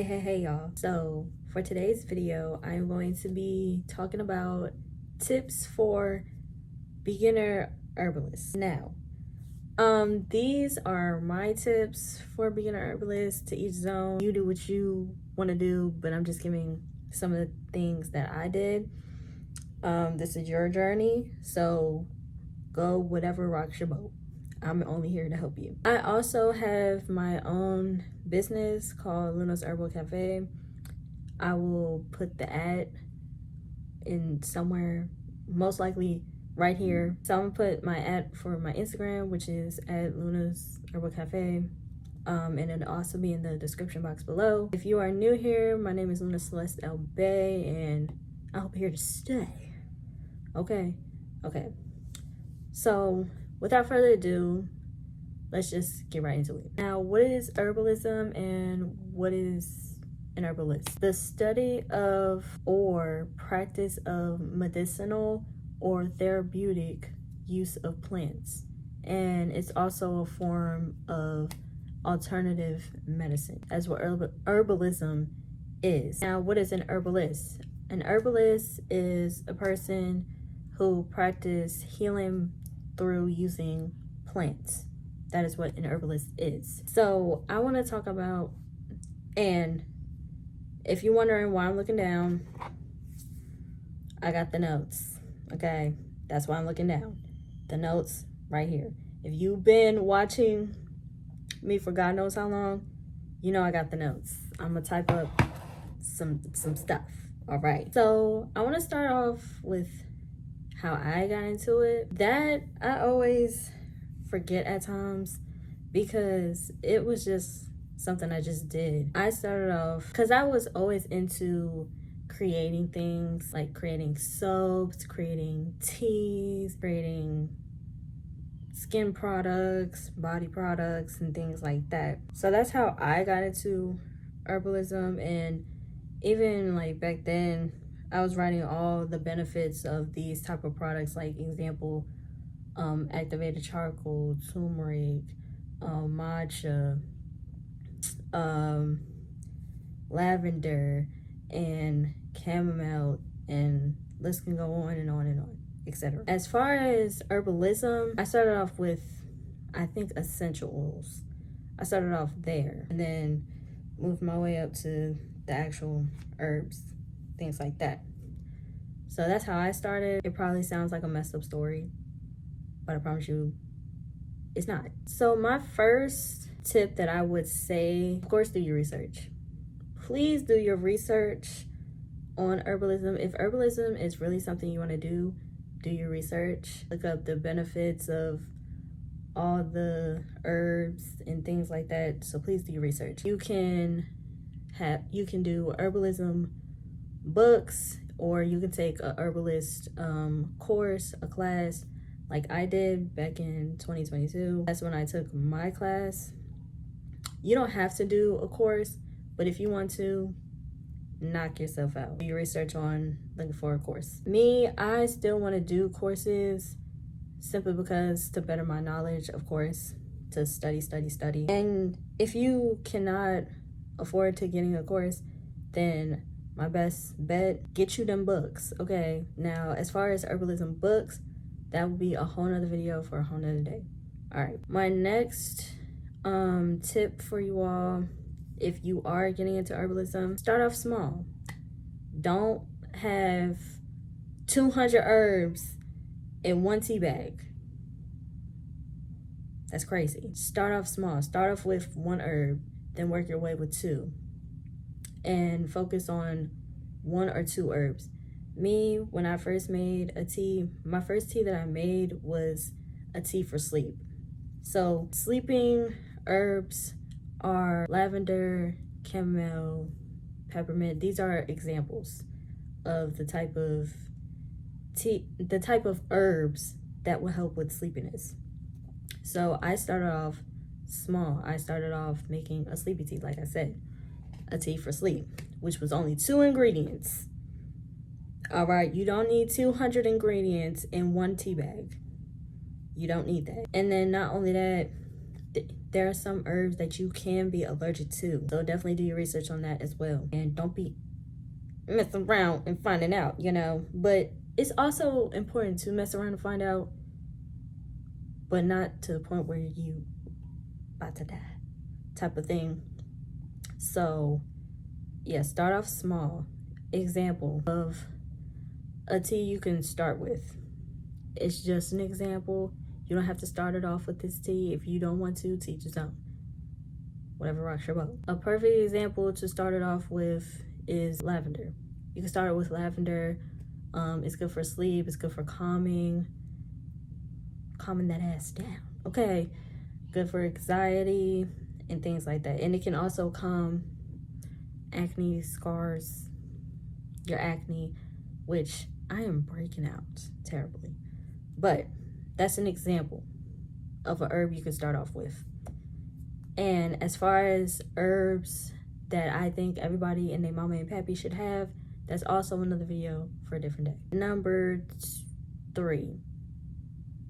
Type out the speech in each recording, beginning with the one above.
Hey y'all. So for today's video, I'm going to be talking about tips for beginner herbalists. Now, these are my tips for beginner herbalists. To each zone, you do what you want to do, but I'm just giving some of the things that I did. This is your journey, so go whatever rocks your boat. I'm only here to help you. I also have my own business called Luna's Herbal Cafe. I will put the ad in somewhere, most likely right here. So I'm gonna put my ad for my Instagram, which is at Luna's Herbal Cafe. And it'll also be in the description box below. If you are new here, my name is Luna Celeste L. Bay, and I hope you're here to stay. Okay. So without further ado, let's just get right into it. Now, what is herbalism and what is an herbalist? The study of or practice of medicinal or therapeutic use of plants. And it's also a form of alternative medicine, as what herbalism is. Now, what is an herbalist? An herbalist is a person who practice healing through using plants. That is what an herbalist is. So I want to talk about, and if you're wondering why I'm looking down, I got the notes. Okay, that's why I'm looking down. The notes right here. If you've been watching me for God knows how long, you know I got the notes. I'm gonna type up some stuff. All right. So I want to start off with how I got into it. That I always forget at times because it was just something I just did. I started off because I was always into creating things, like creating soaps, creating teas, creating skin products, body products, and things like that. So that's how I got into herbalism. And even like back then, I was writing all the benefits of these type of products, like example, activated charcoal, turmeric, matcha, lavender, and chamomile, and list can go on and on and on, etc. As far as herbalism, I started off with, I think, essential oils. I started off there and then moved my way up to the actual herbs, things like that. So that's how I started. It probably sounds like a messed up story, but I promise you it's not. So my first tip that I would say, of course, do your research. Please do your research on herbalism. If herbalism is really something you want to do your research. Look up the benefits of all the herbs and things like that. So please do your research. You can do herbalism books, or you can take a herbalist course, a class, like I did back in 2022. That's when I took my class. You don't have to do a course, but if you want to, knock yourself out. Do your research on looking for a course. Me, I still want to do courses simply because to better my knowledge, of course, to study. And if you cannot afford to getting a course, then my best bet, get you them books. Okay, now as far as herbalism books, that will be a whole nother video for a whole nother day. All right, my next tip for you all, if you are getting into herbalism, start off small. Don't have 200 herbs in one tea bag. That's crazy. Start off small. Start off with one herb, then work your way with two, and focus on one or two herbs. Me, when I first made a tea, my first tea that I made was a tea for sleep. So sleeping herbs are lavender, chamomile, peppermint. These are examples of the type of tea, the type of herbs that will help with sleepiness. So I started off small. I started off making a sleepy tea, like I said, a tea for sleep, which was only 2 ingredients. All right, you don't need 200 ingredients in one tea bag. You don't need that. And then not only that, there are some herbs that you can be allergic to. So definitely do your research on that as well. And don't be messing around and finding out, you know. But it's also important to mess around and find out, but not to the point where you about to die type of thing. So yeah, start off small. Example of a tea you can start with. It's just an example. You don't have to start it off with this tea. If you don't want to, teach yourself. Whatever rocks your boat. A perfect example to start it off with is lavender. You can start it with lavender. It's good for sleep. It's good for calming that ass down. Okay, good for anxiety and things like that. And it can also calm acne scars, your acne, which I am breaking out terribly. But that's an example of an herb you can start off with. And as far as herbs that I think everybody and their mama and pappy should have, that's also another video for a different day. Number 3.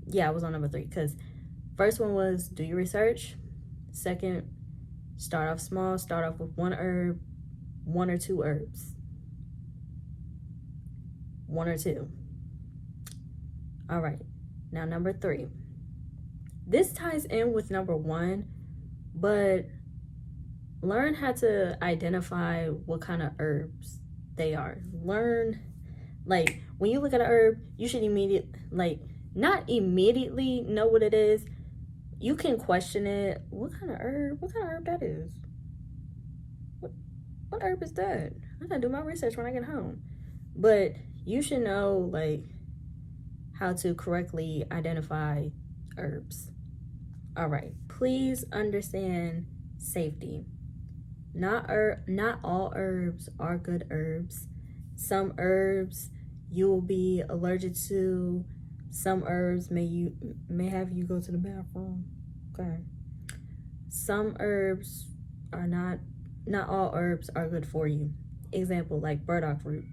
Yeah, I was on number 3 because first one was do your research. Second, start off small. Start off with one herb, 1 or 2 herbs. 1 or 2. All right. Now, number 3. This ties in with number 1, but learn how to identify what kind of herbs they are. Learn, like, when you look at an herb, you should not immediately know what it is. You can question it. What kind of herb that is? What herb is that? I gotta do my research when I get home. But you should know, like, how to correctly identify herbs. All right, please understand safety. Not all herbs are good herbs. Some herbs you will be allergic to. Some herbs may have you go to the bathroom. Okay. Some herbs are not all herbs are good for you. Example, like burdock root.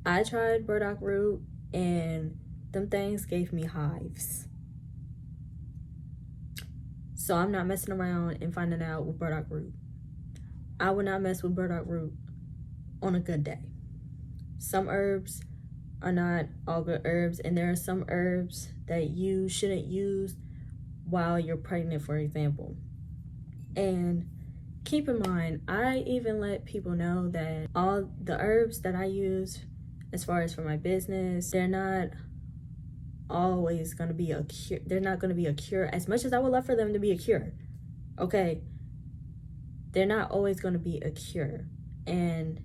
I tried burdock root and them things gave me hives. So I'm not messing around and finding out with burdock root. I would not mess with burdock root on a good day. Some herbs are not all good herbs, and there are some herbs that you shouldn't use while you're pregnant, for example. And keep in mind, I even let people know that all the herbs that I use as far as for my business, they're not always going to be a cure. They're not going to be a cure as much as I would love for them to be a cure. Okay. They're not always going to be a cure. And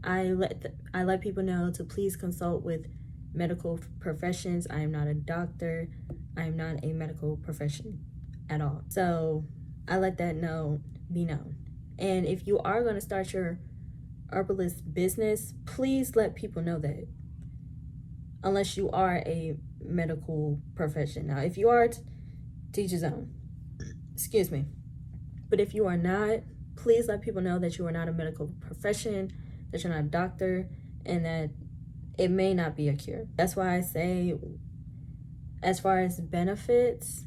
I let people know to please consult with medical professions. I am not a doctor. I am not a medical profession at all. So I let that be known. And if you are going to start your herbalist business, please let people know that. Unless you are a medical profession. Now, if you are, teach his own. Excuse me. But if you are not, please let people know that you are not a medical profession, that you're not a doctor, and that it may not be a cure. That's why I say, as far as benefits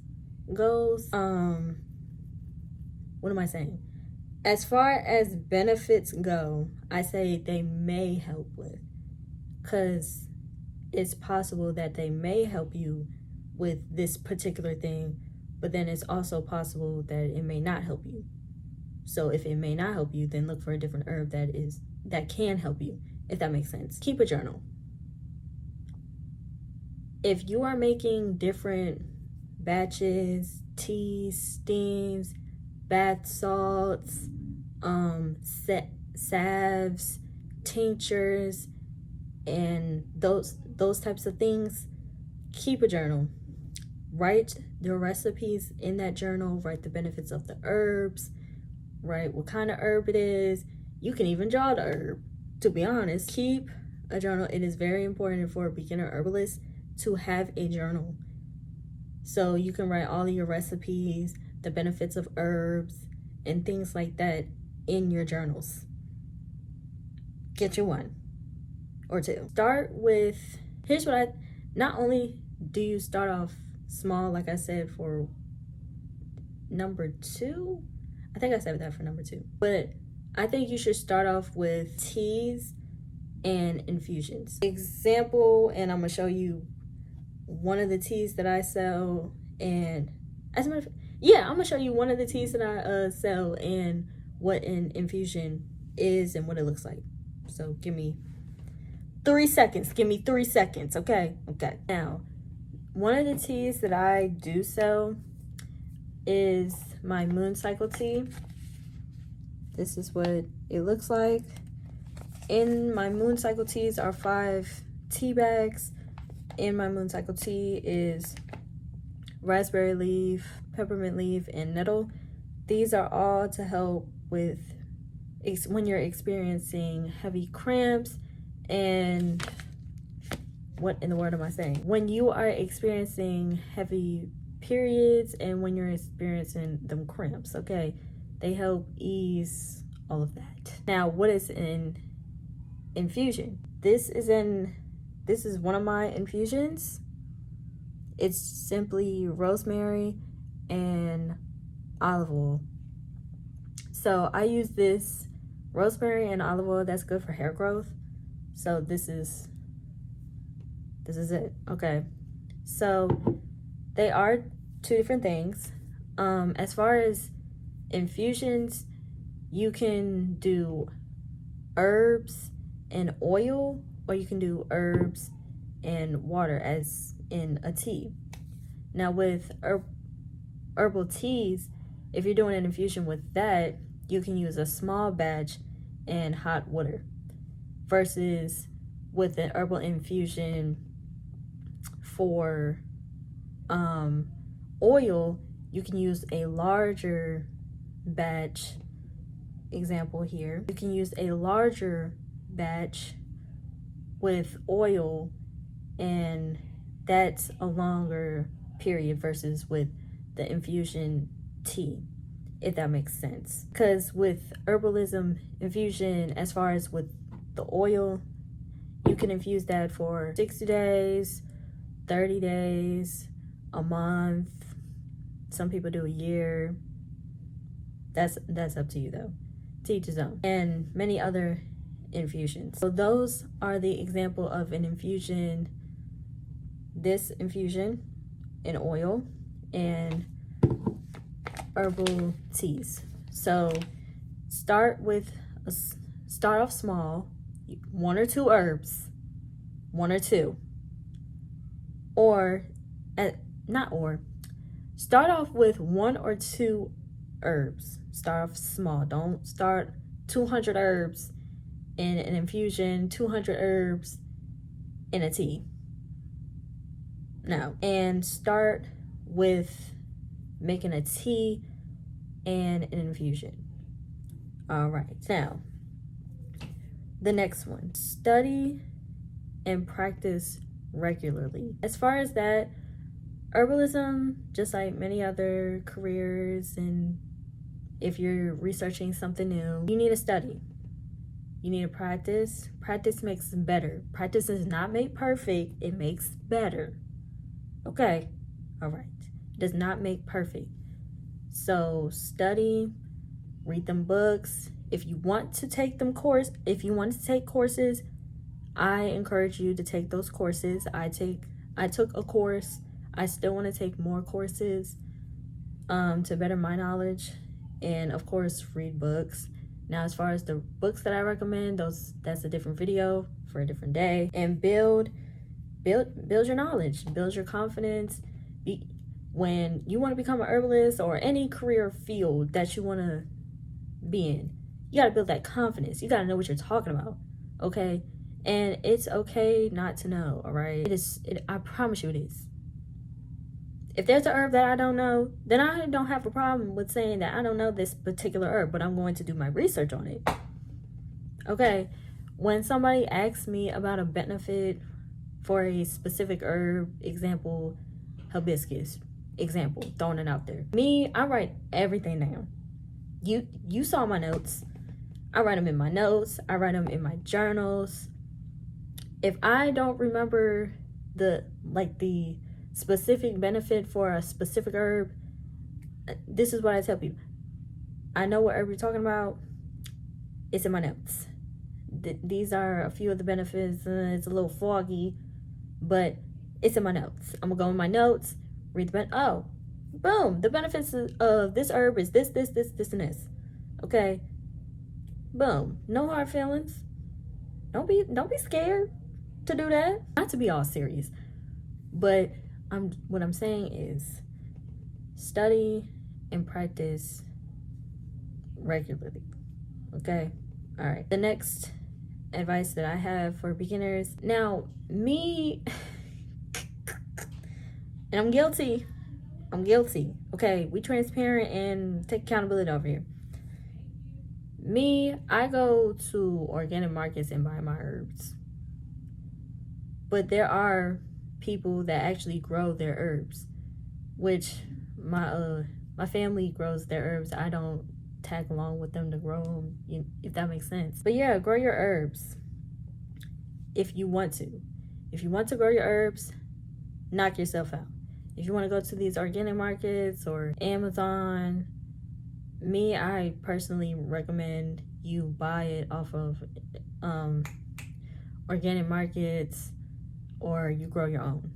goes, what am I saying? As far as benefits go, I say they may help with, because it's possible that they may help you with this particular thing, but then it's also possible that it may not help you. So if it may not help you, then look for a different herb that can help you, if that makes sense. Keep a journal. If you are making different batches, teas, steams, bath salts, salves, tinctures, and those types of things, keep a journal. Write the recipes in that journal. Write the benefits of the herbs. Write what kind of herb it is. You can even draw the herb. To be honest, keep a journal. It is very important for a beginner herbalist to have a journal. So you can write all of your recipes, the benefits of herbs, and things like that in your journals. Get you 1 or 2. Start with, not only do you start off small, like I said, for number 2. I think I saved that for number 2. But I think you should start off with teas and infusions. Example, and I'm gonna show you one of the teas that I sell, and as a matter of fact, yeah, I'm gonna show you one of the teas that I sell and what an infusion is and what it looks like. So give me 3 seconds. Give me 3 seconds. Okay. Now, one of the teas that I do sell is my moon cycle tea. This is what it looks like. In my moon cycle teas are 5 tea bags. In my moon cycle tea is raspberry leaf, peppermint leaf, and nettle. These are all to help with when you're experiencing heavy cramps and what in the world am I saying? When you are experiencing heavy periods and when you're experiencing them cramps, okay? They help ease all of that. Now, what is an infusion? This is one of my infusions. It's simply rosemary and olive oil. So I use this rosemary and olive oil that's good for hair growth. So this is it. Okay. So they are 2 different things. As far as infusions, you can do herbs and oil, or you can do herbs and water as in a tea. Now with herbal teas, if you're doing an infusion with that, you can use a small batch and hot water, versus with an herbal infusion for oil, you can use a larger batch. Example here, you can use a larger batch with oil, and that's a longer period versus with the infusion tea, if that makes sense. Because with herbalism infusion, as far as with the oil, you can infuse that for 60 days, 30 days, a month. Some people do a year. That's up to you though. To each his own. And many other infusions. So those are the example of an infusion. This infusion in oil and herbal teas. So start off small, 1 or 2 herbs, 1 or 2, start off with 1 or 2 herbs. Start off small. Don't start 200 herbs in an infusion, 200 herbs in a tea. No. And start with making a tea and an infusion. All right. Now, the next one. Study and practice regularly. As far as that, herbalism, just like many other careers, and if you're researching something new, you need to study. You need to practice. Practice makes better. Practice does not make perfect. It makes better. Okay? All right. It does not make perfect. So study, read them books. If you want to take courses, I encourage you to take those courses. I took a course. I still want to take more courses to better my knowledge, and of course read books. Now, as far as the books that I recommend, that's a different video for a different day. And build your knowledge, build your confidence. When you want to become an herbalist or any career field that you want to be in, you got to build that confidence. You got to know what you're talking about, okay? And it's okay not to know, all right? I promise you it is. If there's a herb that I don't know, then I don't have a problem with saying that I don't know this particular herb, but I'm going to do my research on it. Okay, when somebody asks me about a benefit for a specific herb, example, hibiscus, example, throwing it out there. Me, I write everything down. You saw my notes. I write them in my notes. I write them in my journals. If I don't remember the specific benefit for a specific herb, this is what I tell people. I know what herb you're talking about. It's in my notes. These are a few of the benefits. It's a little foggy, but it's in my notes. I'm gonna go in my notes, read oh, boom, the benefits of this herb is this, and this. Okay, boom. No hard feelings. Don't be scared to do that. Not to be all serious, but what I'm saying is study and practice regularly. Okay, all right. The next advice that I have for beginners. Now, me, and I'm guilty. Okay, we transparent and take accountability over here. Me, I go to organic markets and buy my herbs. But there are people that actually grow their herbs, which my family grows their herbs. I don't tag along with them to grow them, if that makes sense. But yeah, grow your herbs if you want to. If you want to grow your herbs, knock yourself out. If you want to go to these organic markets or Amazon, I personally recommend you buy it off of organic markets, or you grow your own.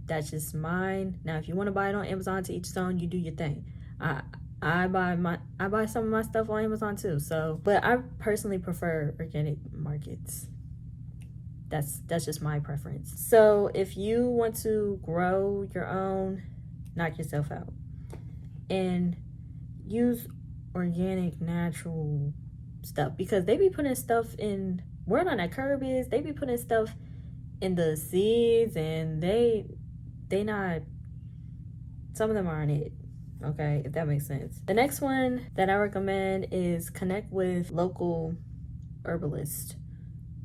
That's just mine. Now, if you want to buy it on Amazon, to each his own, you do your thing. I buy some of my stuff on Amazon too. So, but I personally prefer organic markets. That's just my preference. So if you want to grow your own, knock yourself out and use organic, natural stuff, because they be putting stuff in, word on that curb is they be putting stuff in the seeds, and they not, some of them aren't it. Okay, if that makes sense. The next one that I recommend is connect with local herbalists.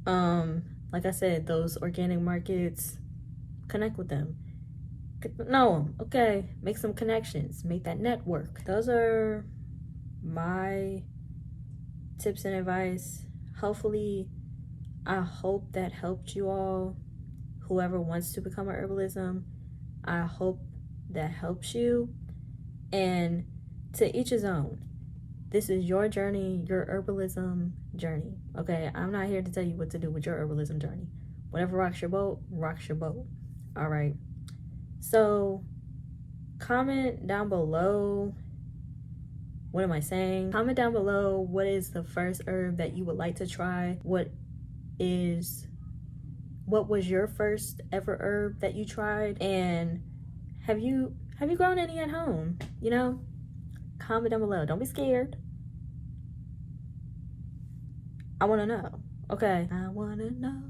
Like I said, those organic markets, connect with them. Know them, okay? Make some connections. Make that network. Those are my tips and advice. Hopefully, I hope that helped you all. Whoever wants to become a herbalism, I hope that helps you. And to each his own. This is your journey, your herbalism journey. Okay, I'm not here to tell you what to do with your herbalism journey. Whatever rocks your boat, rocks your boat. All right. So comment down below. What am I saying? Comment down below, what is the first herb that you would like to try? What was your first ever herb that you tried? And have you grown any at home? Comment down below. Don't be scared. I want to know. Okay. I want to know.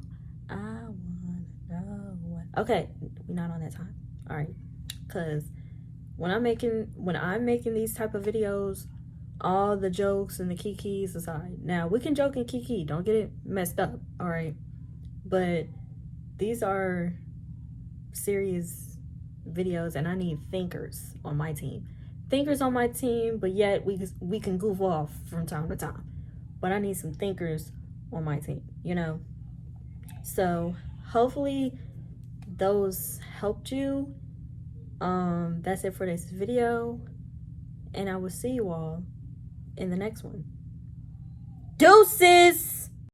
Okay. We're not on that time. All right. Because when I'm making these type of videos, all the jokes and the kikis aside. Now, we can joke and kiki. Don't get it messed up. All right. But these are serious videos, and I need thinkers on my team. But yet we can goof off from time to time. But I need some thinkers on my team, So hopefully those helped you. That's it for this video, and I will see you all in the next one. Deuces!